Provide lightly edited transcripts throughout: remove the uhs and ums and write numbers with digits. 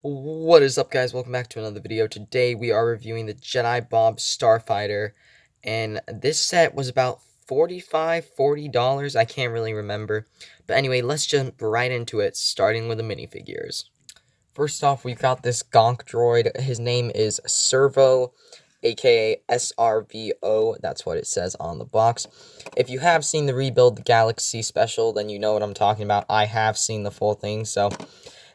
What is up, guys? Welcome back to another video. Today we are reviewing the Jedi Bob Starfighter, and this set was about $40. I can't really remember. But anyway, let's jump right into it, starting with the minifigures. First off, we've got this Gonk droid. His name is Servo, aka SRVO. That's what it says on the box. If you have seen the Rebuild the Galaxy special, then you know what I'm talking about. I have seen the full thing, so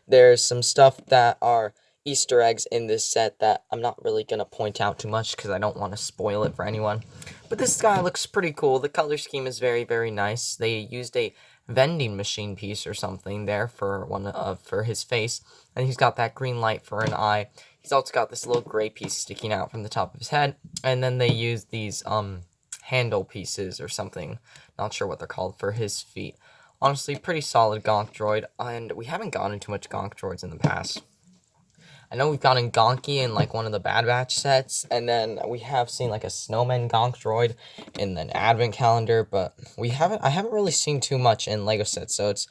there's some stuff that are Easter eggs in this set that I'm not really going to point out too much because I don't want to spoil it for anyone. But this guy looks pretty cool. The color scheme is very, very nice. They used a vending machine piece or something there for for his face, and he's got that green light for an eye. He's also got this little gray piece sticking out from the top of his head, and then they use these handle pieces or something, not sure what they're called, for his feet. Honestly, pretty solid Gonk droid, and we haven't gotten too much Gonk droids in the past. I know we've gotten Gonky in like one of the Bad Batch sets, and then we have seen like a Snowman Gonk droid in an Advent calendar, but I haven't really seen too much in Lego sets, so it's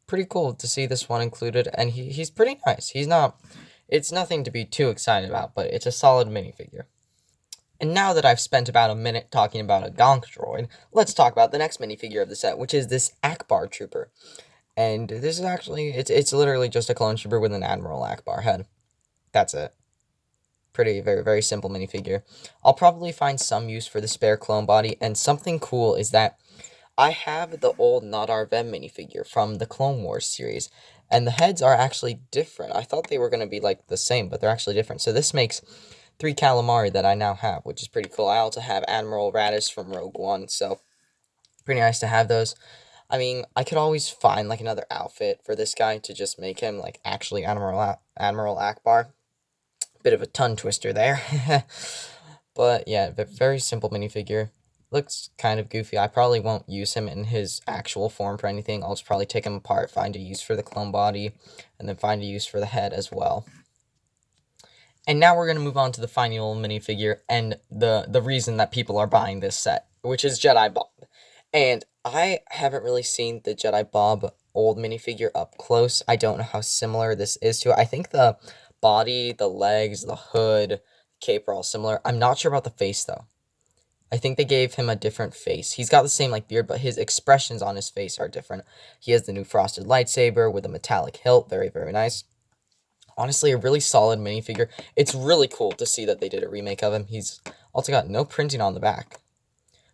pretty cool to see this one included, and he's pretty nice. It's nothing to be too excited about, but it's a solid minifigure. And now that I've spent about a minute talking about a Gonk droid, let's talk about the next minifigure of the set, which is this Akbar Trooper. And this is actually, it's literally just a clone trooper with an Admiral Akbar head. That's it. Pretty, very, very simple minifigure. I'll probably find some use for the spare clone body, and something cool is that I have the old Nadar Vem minifigure from the Clone Wars series, and the heads are actually different. I thought they were going to be like the same, but they're actually different. So this makes 3 calamari that I now have, which is pretty cool. I also have Admiral Raddus from Rogue One, so pretty nice to have those. I mean, I could always find like another outfit for this guy to just make him like actually Admiral Akbar. Bit of a tongue twister there. But yeah, very simple minifigure. Looks kind of goofy. I probably won't use him in his actual form for anything. I'll just probably take him apart, find a use for the clone body, and then find a use for the head as well. And now we're going to move on to the final minifigure and the reason that people are buying this set, which is Jedi Bob. And I haven't really seen the Jedi Bob old minifigure up close. I don't know how similar this is to it. I think the body, the legs, the hood, cape are all similar. I'm not sure about the face, though. I think they gave him a different face. He's got the same like beard, but his expressions on his face are different. He has the new frosted lightsaber with a metallic hilt. Very, very nice. Honestly, a really solid minifigure. It's really cool to see that they did a remake of him. He's also got no printing on the back.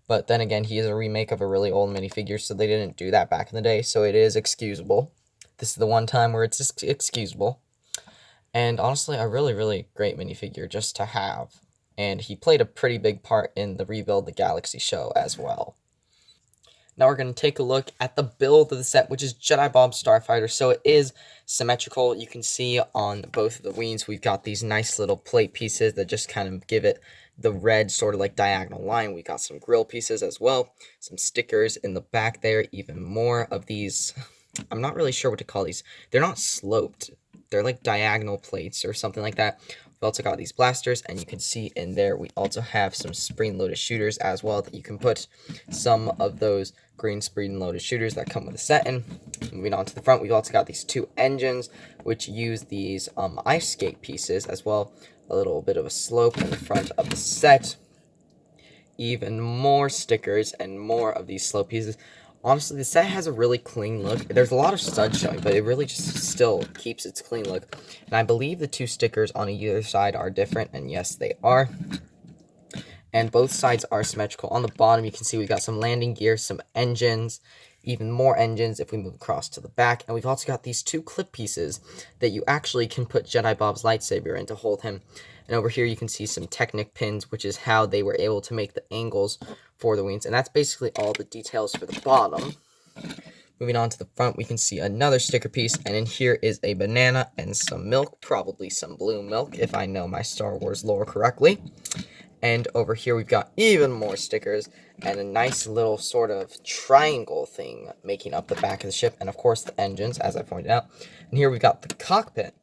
But then again, he is a remake of a really old minifigure, so they didn't do that back in the day, so it is excusable. This is the one time where it's excusable. And honestly, a really, really great minifigure just to have. And he played a pretty big part in the Rebuild the Galaxy show as well. Now we're going to take a look at the build of the set, which is Jedi Bob Starfighter. So it is symmetrical. You can see on both of the wings, we've got these nice little plate pieces that just kind of give it the red sort of like diagonal line. We got some grill pieces as well, some stickers in the back there, even more of these. I'm not really sure what to call these. They're not sloped. They're like diagonal plates or something like that. We've also got these blasters, and you can see in there we also have some spring-loaded shooters as well that you can put some of those green spring-loaded shooters that come with the set in. Moving on to the front, we've also got these two engines, which use these ice skate pieces as well. A little bit of a slope in the front of the set. Even more stickers and more of these slope pieces. Honestly, the set has a really clean look. There's a lot of studs showing, but it really just still keeps its clean look. And I believe the two stickers on either side are different, and yes, they are. And both sides are symmetrical. On the bottom, you can see we've got some landing gear, some engines, even more engines if we move across to the back. And we've also got these two clip pieces that you actually can put Jedi Bob's lightsaber in to hold him. And over here, you can see some Technic pins, which is how they were able to make the angles for the wings. And that's basically all the details for the bottom. Moving on to the front, we can see another sticker piece. And in here is a banana and some milk, probably some blue milk, if I know my Star Wars lore correctly. And over here, we've got even more stickers and a nice little sort of triangle thing making up the back of the ship. And of course, the engines, as I pointed out. And here we've got the cockpit,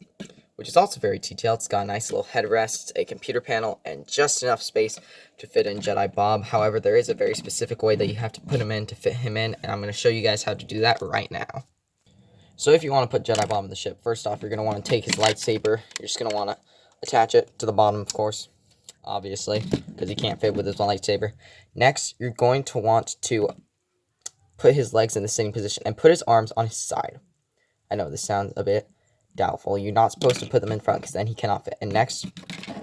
which is also very detailed. It's got a nice little headrest, a computer panel, and just enough space to fit in Jedi Bob. However, there is a very specific way that you have to put him in to fit him in, and I'm going to show you guys how to do that right now. So if you want to put Jedi Bob in the ship, first off, you're going to want to take his lightsaber. You're just going to want to attach it to the bottom, of course, obviously, because he can't fit with his lightsaber. Next, you're going to want to put his legs in the sitting position and put his arms on his side. I know this sounds a bit doubtful. You're not supposed to put them in front because then he cannot fit. And next,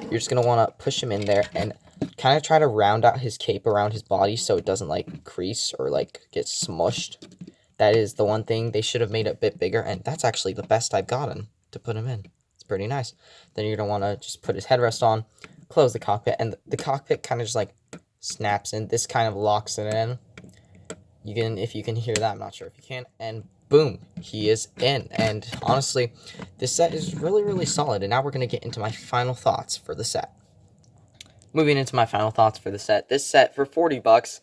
you're just going to want to push him in there and kind of try to round out his cape around his body so it doesn't, like, crease or, like, get smushed. That is the one thing. They should have made it a bit bigger, and that's actually the best I've gotten to put him in. It's pretty nice. Then you're going to want to just put his headrest on, close the cockpit, and the cockpit kind of just, like, snaps in. This kind of locks it in. You can, if you can hear that, I'm not sure if you can, and boom, he is in. And honestly, this set is really, really solid, and now we're going to get into my final thoughts for the set. Moving into my final thoughts for the set. This set, for 40 bucks,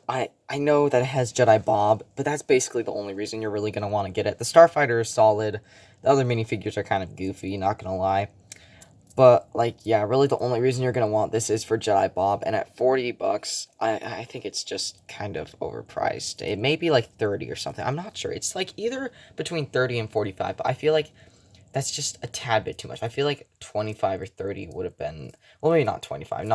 I know that it has Jedi Bob, but that's basically the only reason you're really going to want to get it. The Starfighter is solid. The other minifigures are kind of goofy, not going to lie. But, like, yeah, really the only reason you're going to want this is for Jedi Bob. And at 40 bucks, I think it's just kind of overpriced. It may be like 30 or something. I'm not sure. It's like either between 30 and 45, but I feel like that's just a tad bit too much. I feel like 25 or 30 would have been, well, maybe not 25,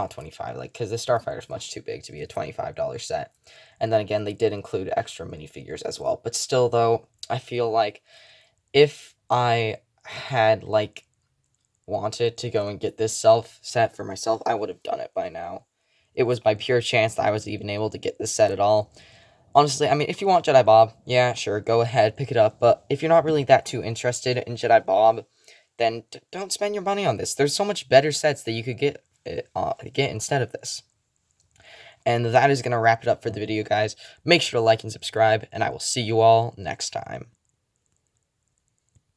like, because the Starfighter is much too big to be a $25 set. And then again, they did include extra minifigures as well. But still, though, I feel like if I had, like, wanted to go and get this set for myself, I would have done it by now. It was by pure chance that I was even able to get this set at all. Honestly, I mean, if you want Jedi Bob, yeah, sure, go ahead, pick it up. But if you're not really that too interested in Jedi Bob, then don't spend your money on this. There's so much better sets that you could get instead of this. And that is going to wrap it up for the video, guys. Make sure to like and subscribe, and I will see you all next time.